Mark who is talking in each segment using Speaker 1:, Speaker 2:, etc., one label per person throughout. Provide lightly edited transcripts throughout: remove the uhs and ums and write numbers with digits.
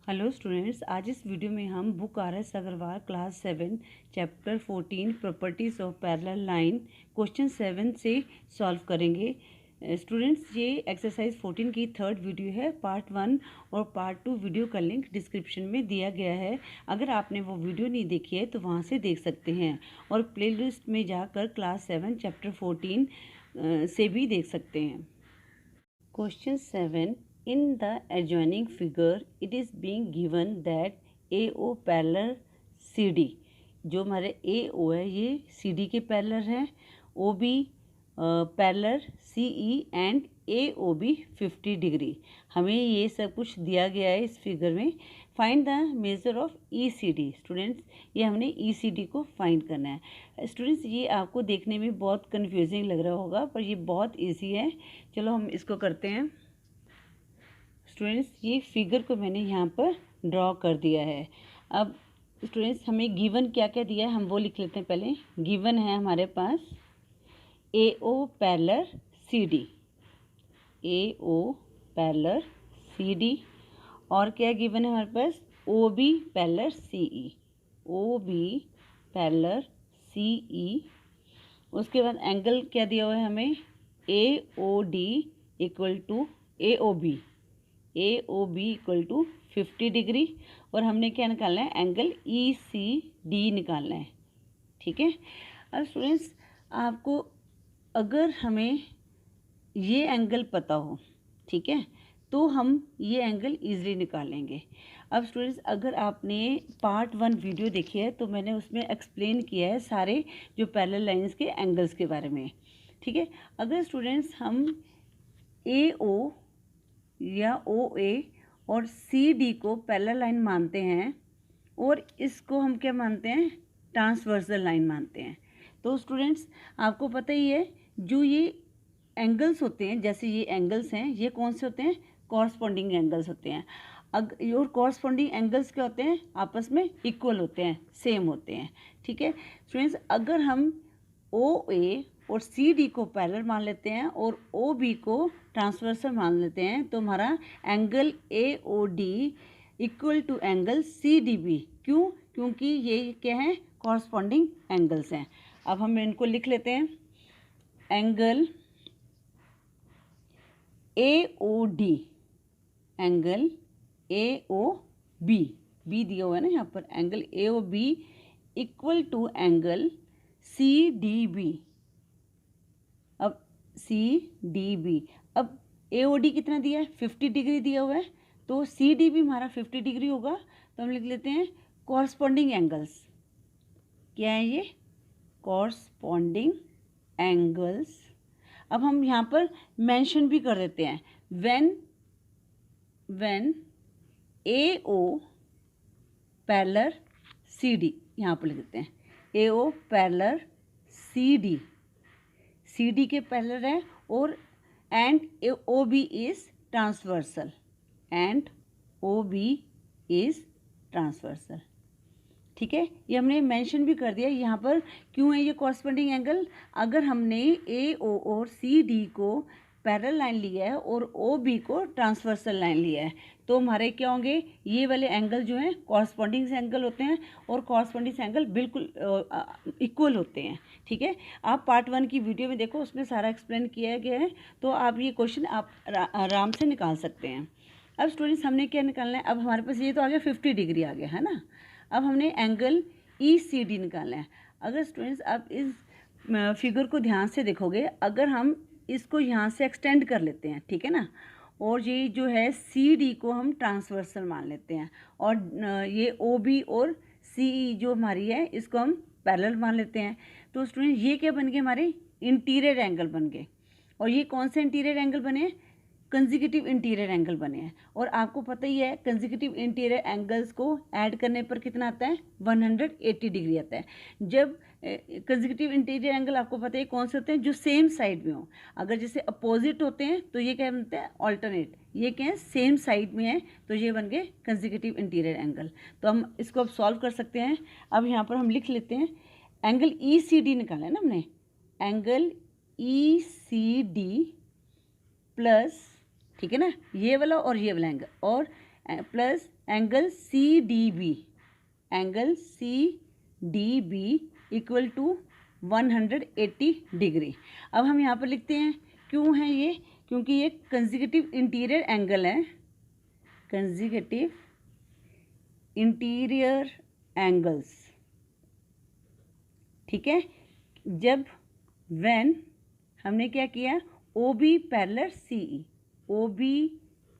Speaker 1: Hello students, आज इस video में हम book RS Agarwal class 7 chapter 14 properties of parallel line question 7 से सॉल्व करेंगे। स्टूडेंट्स, ये एक्सरसाइज 14 की थर्ड वीडियो है। पार्ट 1 और पार्ट 2 वीडियो का लिंक डिस्क्रिप्शन में दिया गया है। अगर आपने वो वीडियो नहीं देखी है तो वहाँ से देख सकते हैं, और प्लेलिस्ट में जाकर क्लास 7 चैप्टर 14 से भी देख सकते हैं। Question 7. In the adjoining figure, it is being given that AO parallel CD. जो हमारे AO है ये CD के पैरेलल है, OB parallel CE and AOB 50 degree. हमें ये सब कुछ दिया गया है इस फिगर में। Find the measure of ECD। Students, ये हमने ECD को फाइंड करना है। स्टूडेंट्स, ये आपको देखने में बहुत कंफ्यूजिंग लग रहा होगा, पर ये बहुत इजी है। चलो हम इसको करते हैं। स्टूडेंट्स, ये फिगर को मैंने यहाँ पर ड्रॉ कर दिया है। अब स्टूडेंट्स, हमें गिवन क्या क्या दिया है हम वो लिख लेते हैं। पहले गिवन है हमारे पास AO parallel CD, AO parallel CD, और क्या गिवन है हमारे पास OB parallel CE, OB parallel CE। उसके बाद एंगल क्या दिया हुआ है हमें AOD equal to AOB equal to 50 degree, और हमने क्या निकालना है एंगल ECD निकालना है। ठीक है। अब स्टूडेंट्स, आपको अगर हमें ये एंगल पता हो, ठीक है, तो हम ये एंगल इजीली निकालेंगे। अब स्टूडेंट्स, अगर आपने पार्ट 1 वीडियो देखी है तो मैंने उसमें एक्सप्लेन किया है सारे जो पैरेलल लाइंस के एंगल्स के बारे में। ठीक है। अगर स्टूडेंट्स हम AO या OA और CD को पैरेलल लाइन मानते हैं, और इसको हम क्या मानते हैं ट्रांसवर्सल लाइन मानते हैं, तो स्टूडेंट्स आपको पता ही है जो ये एंगल्स होते हैं, जैसे ये एंगल्स हैं, ये कौन से होते हैं कॉरस्पॉन्डिंग एंगल्स होते हैं। और कॉरस्पॉन्डिंग एंगल्स क्या होते हैं आपस में इक्वल होते हैं, सेम होते हैं। ठीक है स्टूडेंट्स, अगर हम OA और CD को पैरेलल मान लेते हैं और OB को ट्रांसवर्सल मान लेते हैं, तो हमारा angle AOD equal to angle CDB। क्यों? क्योंकि ये क्या है कॉरस्पॉन्डिंग एंगल्स हैं। अब हम इनको लिख लेते हैं। Angle AOD, angle AOB, B दिया हुआ है ना यहाँ पर, angle AOB equal to angle CDB। अब CDB, अब AOD कितना दिया है 50 डिग्री दिया हुआ है, तो CDB हमारा 50 डिग्री होगा। तो हम लिख लेते हैं कॉरस्पॉन्डिंग एंगल्स। क्या है ये कॉरस्पॉन्डिंग एंगल्स। अब हम यहाँ पर मेंशन भी कर देते हैं, व्हेन AO पैरेलल CD, यहाँ पर लिख देते हैं AO पैरेलल CD के पैरेलल है, और and OB is transversal, and OB is transversal. ठीक है, ये हमने मेंशन भी कर दिया यहाँ पर। क्यों है ये कॉरस्पॉन्डिंग एंगल? अगर हमने AO और CD को पैरेलल लाइन लिया है और OB को ट्रांसवर्सल लाइन लिया है, तो हमारे क्या होंगे ये वाले एंगल जो हैं कॉरस्पॉन्डिंग एंगल होते हैं, और कॉरस्पॉन्डिंग एंगल बिल्कुल इक्वल होते हैं। ठीक है, आप पार्ट 1 की वीडियो में देखो, उसमें सारा एक्सप्लेन किया गया है, तो आप ये क्वेश्चन आप आराम से निकाल सकते हैं। अब स्टूडेंट्स, हमने क्या निकालना है? अब हमारे पास ये तो आ गया 50 डिग्री आ गया है ना। अब हमने एंगल ECD निकालना है। अगर स्टूडेंट्स आप इस फिगर को ध्यान से देखोगे, अगर हम इसको यहाँ से एक्सटेंड कर लेते हैं, ठीक है ना, और ये जो है CD को हम ट्रांसवर्सल मान लेते हैं, और ये OB और CE जो हमारी है इसको हम पैरेलल मान लेते हैं, तो स्टूडेंट ये क्या बन गए हमारे इंटीरियर एंगल बन गए। और ये कौन से इंटीरियर एंगल बने? कंसेक्यूटिव इंटीरियर एंगल बने हैं। और आपको पता ही है कंसेक्यूटिव इंटीरियर एंगल्स को ऐड करने पर कितना आता है 180 डिग्री आता है। जब कंसेक्यूटिव इंटीरियर एंगल आपको पता है कौन से होते हैं जो सेम साइड में हो। अगर जैसे अपोजिट होते हैं तो ये क्या बनते हैं ऑल्टरनेट, ये क्या है सेम साइड में है, तो ये बन गए कंसेक्यूटिव इंटीरियर एंगल। तो हम इसको अब सॉल्व कर सकते हैं। अब यहाँ पर हम लिख लेते हैं एंगल ECD निकाला है ना हमने, एंगल ECD प्लस, ठीक है ना, ये वाला और ये वाला एंगल, और plus angle C D B equal to 180 degree. अब हम यहाँ पर लिखते हैं क्यों है ये, क्योंकि ये कंसेक्यूटिव इंटीरियर एंगल है, कंसेक्यूटिव इंटीरियर एंगल्स, ठीक है। जब व्हेन हमने क्या किया, O B parallel CE, O B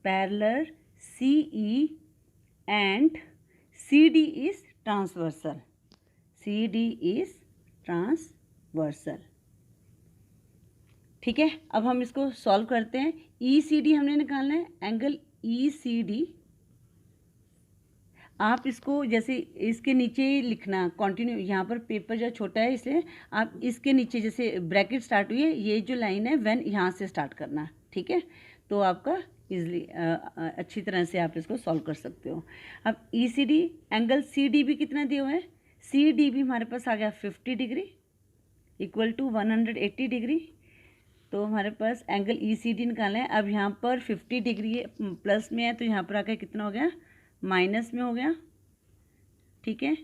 Speaker 1: parallel CE and C D is transversal, C D is transversal, ठीक है। अब हम इसको सॉल्व करते हैं। ई सी डी हमने निकालना है, एंगल ई सी डी। आप इसको जैसे इसके नीचे लिखना कंटिन्यू, यहाँ पर पेपर जो छोटा है इसलिए आप इसके नीचे जैसे ब्रैकेट स्टार्ट हुई है, ये जो लाइन है व्हेन यहाँ से स्टार्ट करना, ठीक है। तो आपका इजली अच्छी तरह से आप इसको सॉल्व कर सकते हो। अब E C D angle C D भी कितना दिया हुआ है, सी डी भी हमारे पास आ गया 50 डिग्री इक्वल टू 180 डिग्री। तो हमारे पास एंगल ई सी डी निकालना है। अब यहाँ पर 50 डिग्री प्लस में है तो यहाँ पर आकर कितना हो गया, माइनस में हो गया, ठीक है।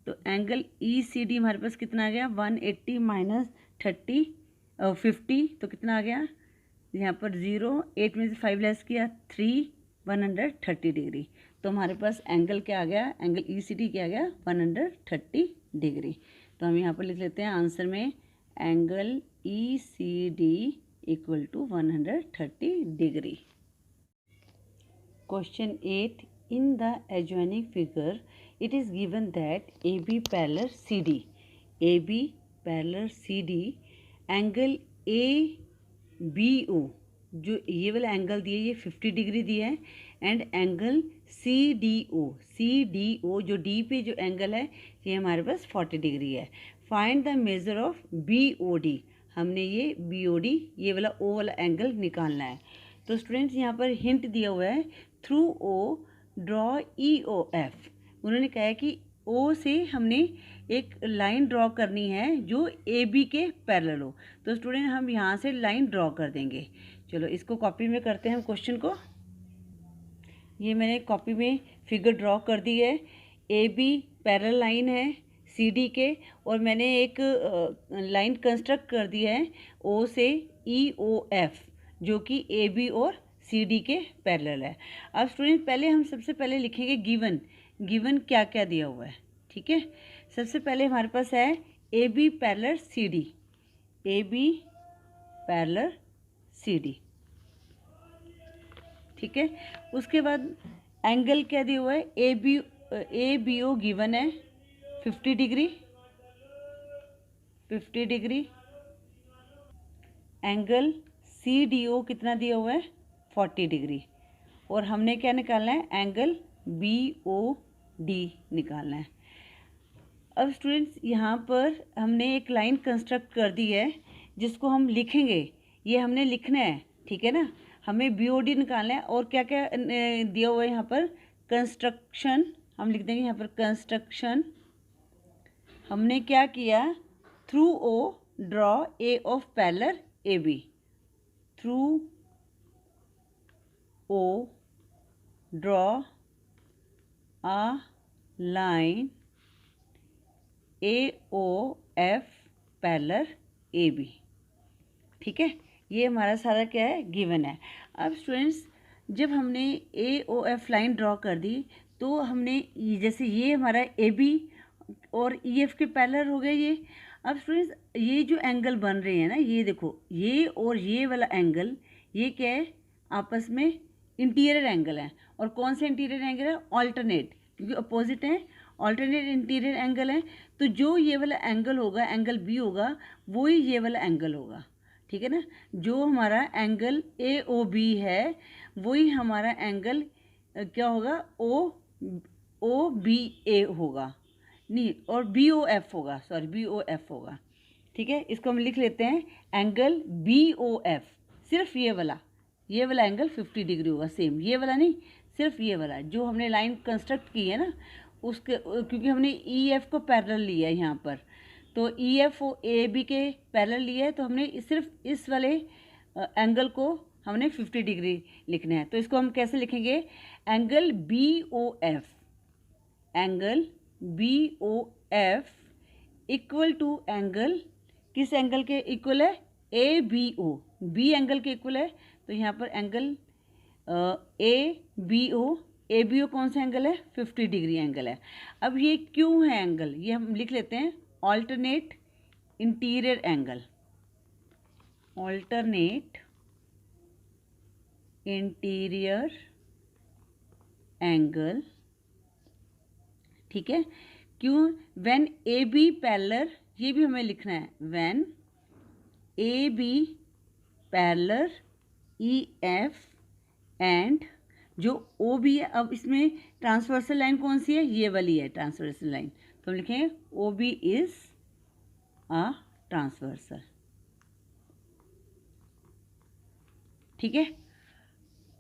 Speaker 1: तो एंगल ई सी डी हमारे पास कितना आ गया, 180 माइनस 50 तो कितना आ गया, यहाँ पर 0, 8 में से 5 लेस किया 3, 130 डिग्री। तो हमारे पास एंगल क्या आ गया, एंगल ई सी डी क्या आ गया, 130 डिग्री। तो हम यहाँ पर लिख लेते हैं आंसर में angle E C D equal to 130 degree. Question 8. In the adjoining figure, it is given that AB parallel CD, AB parallel CD, angle ABO, जो ये वाला एंगल दिया ये 50 डिग्री दिया है, एंड एंगल CDO जो डी पे जो एंगल है ये हमारे पास 40 डिग्री है। Find the measure of BOD, हमने ये BOD ये वाला O वाला एंगल निकालना है। तो स्टूडेंट्स यहाँ पर हिंट दिया हुआ है, थ्रू O ड्रॉ EOF। उन्होंने कहा है कि O से हमने एक लाइन ड्रॉ करनी है जो AB के पैरेलल हो। तो स्टूडेंट हम यहाँ से लाइन ड्रॉ कर देंगे। चलो इसको कॉपी में करते हैं हम क्वेश्चन को। ये मैंने कॉपी में फिगर ड्रॉ कर दी है, AB पैरेलल लाइन है CD के, और मैंने एक लाइन कंस्ट्रक्ट कर दी है O से EOF जो कि AB और CD के पैरेलल है। अब स्टूडेंट पहले हम सबसे पहले लिखेंगे गिवन क्या क्या दिया हुआ है, ठीक है। सबसे पहले हमारे पास है AB parallel CD, AB parallel CD, ठीक है। उसके बाद एंगल क्या दिया हुआ है, ABO गिवन है 50 डिग्री, एंगल CDO कितना दिया हुआ है 40 डिग्री, और हमने क्या निकालना है, एंगल BOD निकालना है। अब स्टूडेंट्स यहाँ पर हमने एक लाइन कंस्ट्रक्ट कर दी है जिसको हम लिखेंगे, ये हमने लिखना है, ठीक है ना। हमें BOD निकालना है, और क्या क्या दिया हुआ है यहाँ पर, कंस्ट्रक्शन हम लिख देंगे यहाँ पर कंस्ट्रक्शन। हमने क्या किया, through O draw A of parallel AB, through O draw a line AOF parallel AB, ठीक है। ये हमारा सारा क्या है, गिवन है। अब स्टूडेंट्स जब हमने AOF लाइन ड्रॉ कर दी तो हमने जैसे ये हमारा AB और EF के पैरेलल हो गए ये। अब स्टूडेंट्स ये जो एंगल बन रहे हैं ना, ये देखो ये और ये वाला एंगल, ये क्या है, आपस में इंटीरियर एंगल है। और कौन सा इंटीरियर एंगल है, ऑल्टरनेट, क्योंकि अपोजिट है, ऑल्टरनेट इंटीरियर एंगल है। तो जो ये वाला एंगल होगा, एंगल B होगा, वही ये वाला एंगल होगा, ठीक है ना। जो हमारा एंगल AOB है वही हमारा एंगल क्या होगा, OBA होगा, नहीं, और BOF होगा, सॉरी BOF होगा, ठीक है। इसको हम लिख लेते हैं एंगल BOF, सिर्फ ये वाला एंगल 50 डिग्री होगा, सेम ये वाला नहीं, सिर्फ ये वाला जो हमने लाइन कंस्ट्रक्ट की है ना उसके, क्योंकि हमने EF को पैरेलल लिया है यहाँ पर, तो EF और AB के पैरेलल लिया है, तो हमने सिर्फ इस वाले एंगल को हमने 50 डिग्री लिखना है। तो इसको हम कैसे लिखेंगे, angle BOF, angle BOF equal to angle, किस एंगल के इक्वल है, ABO, बी एंगल के इक्वल है। तो यहाँ पर एंगल ABO कौन सा एंगल है, 50 डिग्री एंगल है। अब ये क्यों है एंगल, ये हम लिख लेते हैं alternate interior angle, alternate interior angle, ठीक है। क्यों, व्हेन AB पैरेलल, ये भी हमें लिखना है, when AB parallel EF and जो OB है, अब इसमें ट्रांसवर्सल लाइन कौन सी है, ये वाली है ट्रांसवर्सल लाइन, तो हम लिखेंगे OB इज अ ट्रांसवर्सल, ठीक है।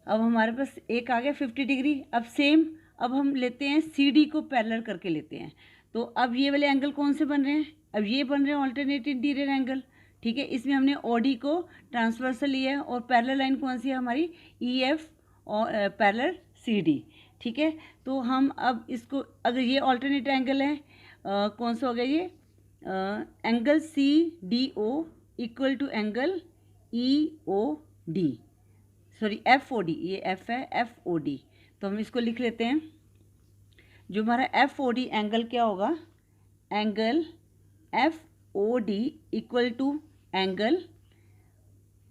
Speaker 1: अब हमारे पास एक आ गया 50 डिग्री। अब सेम, अब हम लेते हैं CD को पैरेलल करके लेते हैं। तो अब ये वाले एंगल कौन से बन रहे हैं, अब ये बन रहे हैं ऑल्टरनेट इंटीरियर एंगल, ठीक है। इसमें हमने OD को ट्रांसवर्सल लिया है और पैरेलल लाइन कौन सी है हमारी, EF और पैरेलल CD, ठीक है। तो हम अब इसको, अगर ये ऑल्टरनेट एंगल है, कौन सा हो गया ये, angle CDO equal to angle EOD, sorry FOD, ये F है, FOD। तो हम इसको लिख लेते हैं, जो हमारा FOD एंगल क्या होगा, angle FOD equal to angle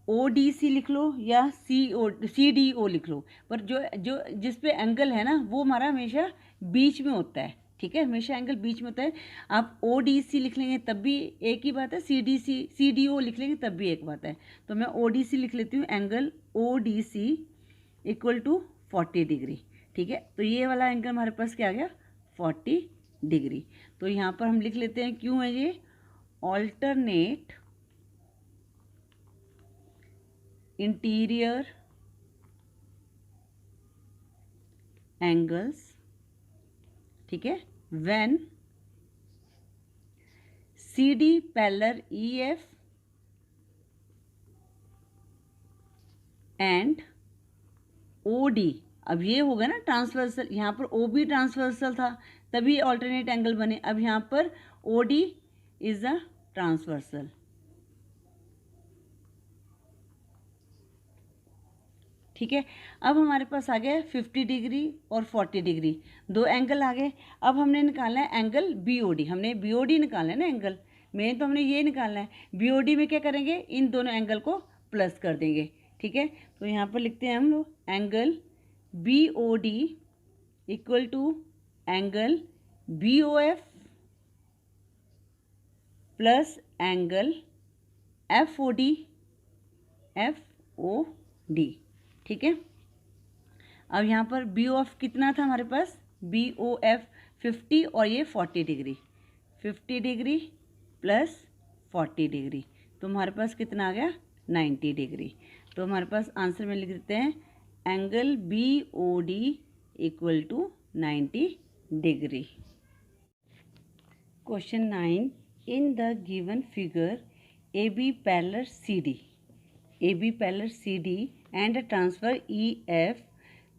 Speaker 1: ODC लिख लो या CDO लिख लो, पर जो जिस पे एंगल है ना वो हमारा हमेशा बीच में होता है, ठीक है, हमेशा एंगल बीच में होता है। आप ODC लिख लेंगे तब भी एक ही बात है, CDO लिख लेंगे तब भी एक बात है। तो मैं ODC लिख लेती हूँ, angle ODC equal to 40 degree, ठीक है। तो ये वाला एंगल हमारे पास क्या आ गया, 40 डिग्री। तो यहाँ पर हम लिख लेते हैं, क्यों है ये, ऑल्टरनेट इंटीरियर एंगल्स, ठीक है, when CD parallel EF and OD, अब ये होगा ना ट्रांसवर्सल, यहाँ पर OB ट्रांसवर्सल था तभी ऑल्टरनेट एंगल बने, अब यहाँ पर OD इज अ ट्रांसवर्सल, ठीक है। अब हमारे पास आ गया 50 डिग्री और 40 डिग्री, दो एंगल आ गए। अब हमने निकालना है एंगल BOD, हमने BOD निकालना है ना एंगल, मेन तो हमने ये निकालना है। BOD में क्या करेंगे, इन दोनों एंगल को प्लस कर देंगे, ठीक है। तो यहाँ पर लिखते हैं हम लोग, angle BOD equal to angle BOF plus angle FOD, ठीक है। अब यहाँ पर BOF कितना था हमारे पास, BOF 50 और ये 40 डिग्री, 50 डिग्री प्लस 40 डिग्री, तो हमारे पास कितना आ गया, 90 डिग्री। तो हमारे पास आंसर में लिख देते हैं angle BOD equal to 90 degree. Question 9, in the given figure AB parallel CD, AB parallel CD and a transfer EF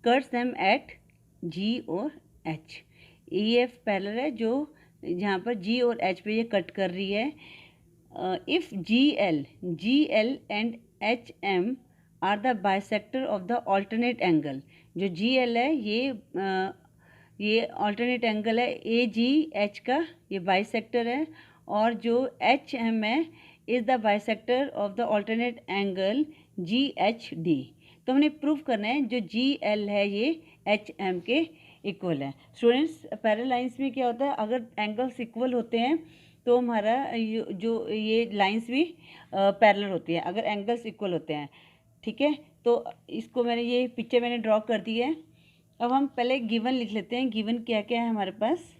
Speaker 1: cuts them at G और H। EF पैरेलल है जो जहाँ पर G और H पे ये कट कर रही है। If GL and HM are the bisector of the alternate angle, जो GL है ये alternate angle है, AGH का ये bisector है, और जो HM है is the bisector of the alternate angle GHD। तो हमने प्रूव करना है जो GL है ये HM के इक्वल है। स्टूडेंट्स, पैरेलल लाइंस में क्या होता है, अगर एंगल्स इक्वल होते हैं तो हमारा जो ये लाइंस भी पैरेलल होती है, अगर एंगल्स इक्वल होते हैं, ठीक है। तो इसको मैंने ये पिक्चर मैंने ड्रॉ कर दी है। अब हम पहले गिवन लिख लेते हैं, गिवन क्या क्या है हमारे पास,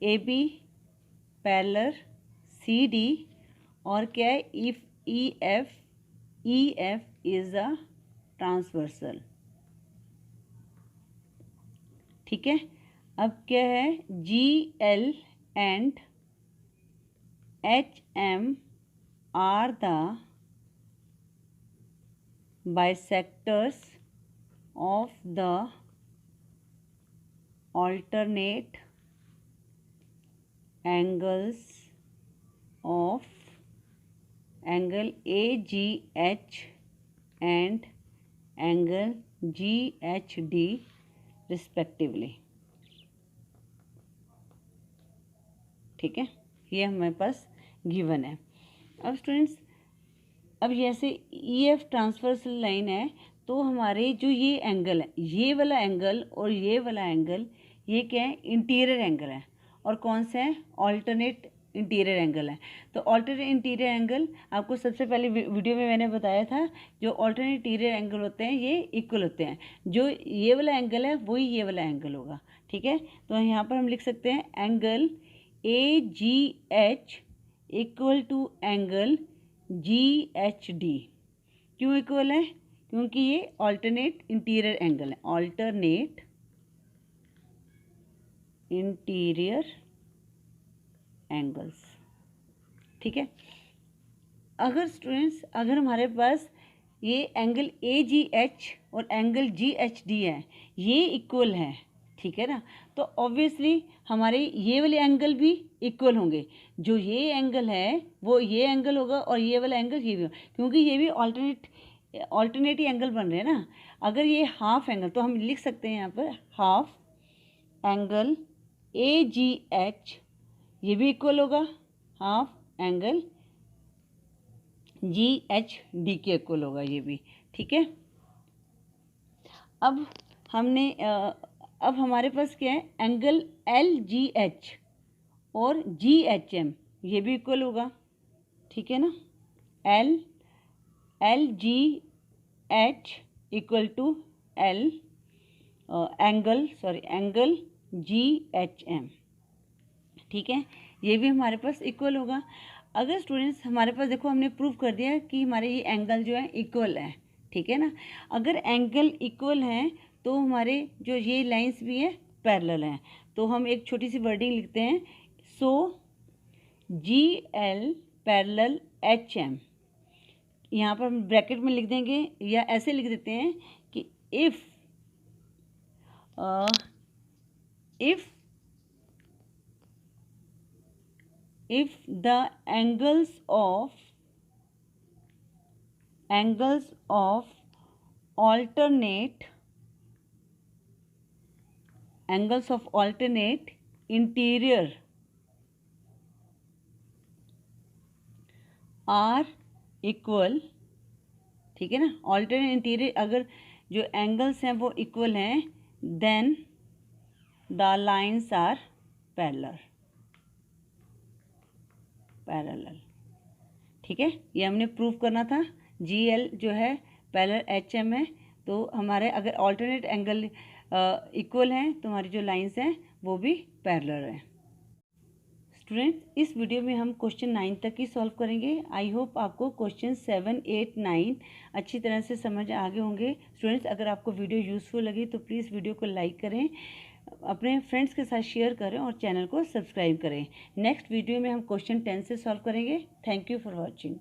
Speaker 1: AB पैरेलल CD और क्या है, if EF is a transversal, ठीक है। अब क्या है, GL and HM are the bisectors of the alternate angles of angle AGH and angle GHD respectively। ठीक है, ये हमारे पास गिवन है। अब स्टूडेंट्स, अब जैसे EF ट्रांसवर्सल लाइन है, तो हमारे जो ये एंगल है, ये वाला एंगल और ये वाला एंगल, ये क्या है, इंटीरियर एंगल है। और कौन सा है, ऑल्टरनेट इंटीरियर एंगल है। तो ऑल्टरनेट इंटीरियर एंगल आपको सबसे पहले वीडियो में मैंने बताया था, जो ऑल्टरनेट इंटीरियर एंगल होते हैं ये इक्वल होते हैं। जो ये वाला एंगल है वही ये वाला एंगल होगा। ठीक है, तो यहाँ पर हम लिख सकते हैं angle AGH equal to angle GHD। क्यों इक्वल है, क्योंकि ये ऑल्टरनेट इंटीरियर एंगल है, ऑल्टरनेट इंटीरियर एंगल्स। ठीक है, अगर स्टूडेंट्स, अगर हमारे पास ये एंगल AGH और एंगल GHD है, ये इक्वल है, ठीक है ना, तो ऑब्वियसली हमारे ये वाले एंगल भी इक्वल होंगे। जो ये एंगल है वो ये एंगल होगा और ये वाला एंगल ये भी होगा, क्योंकि ये भी ऑल्टरनेट ही एंगल बन रहे हैं ना। अगर ये हाफ एंगल, तो हम लिख सकते हैं यहाँ पर हाफ एंगल AGH, ये भी इक्वल होगा हाफ एंगल GHD के इक्वल होगा ये भी। ठीक है, अब हमने अब हमारे पास क्या है, एंगल LGH और GHM, ये भी इक्वल होगा। ठीक है ना, LGH equal to angle GHM। ठीक है, ये भी हमारे पास इक्वल होगा। अगर स्टूडेंट्स हमारे पास, देखो हमने प्रूव कर दिया कि हमारे ये एंगल जो है इक्वल है। ठीक है ना, अगर एंगल इक्वल हैं तो हमारे जो ये लाइंस भी हैं पैरेलल हैं। तो हम एक छोटी सी वर्डिंग लिखते हैं, सो GL पैरेलल HM। यहाँ पर हम ब्रैकेट में लिख देंगे या ऐसे लिख देते हैं कि if the angles of alternate interior are equal। ठीक है ना, ऑल्टरनेट इंटीरियर अगर जो एंगल्स हैं वो इक्वल हैं, then the lines are parallel. ठीक है, ये हमने प्रूव करना था। GL जो है पैरेलल HM है, तो हमारे अगर ऑल्टरनेट एंगल इक्वल हैं तो हमारी जो लाइंस हैं वो भी पैरेलल हैं। स्टूडेंट्स, इस वीडियो में हम क्वेश्चन 9 तक ही सॉल्व करेंगे। आई होप आपको क्वेश्चन 7, 8, 9 अच्छी तरह से समझ आ गए होंगे। स्टूडेंट्स, अगर आपको वीडियो यूज़फुल लगी तो प्लीज़ वीडियो को लाइक करें, अपने फ्रेंड्स के साथ शेयर करें और चैनल को सब्सक्राइब करें। नेक्स्ट वीडियो में हम क्वेश्चन 10 से सॉल्व करेंगे। Thank you for watching.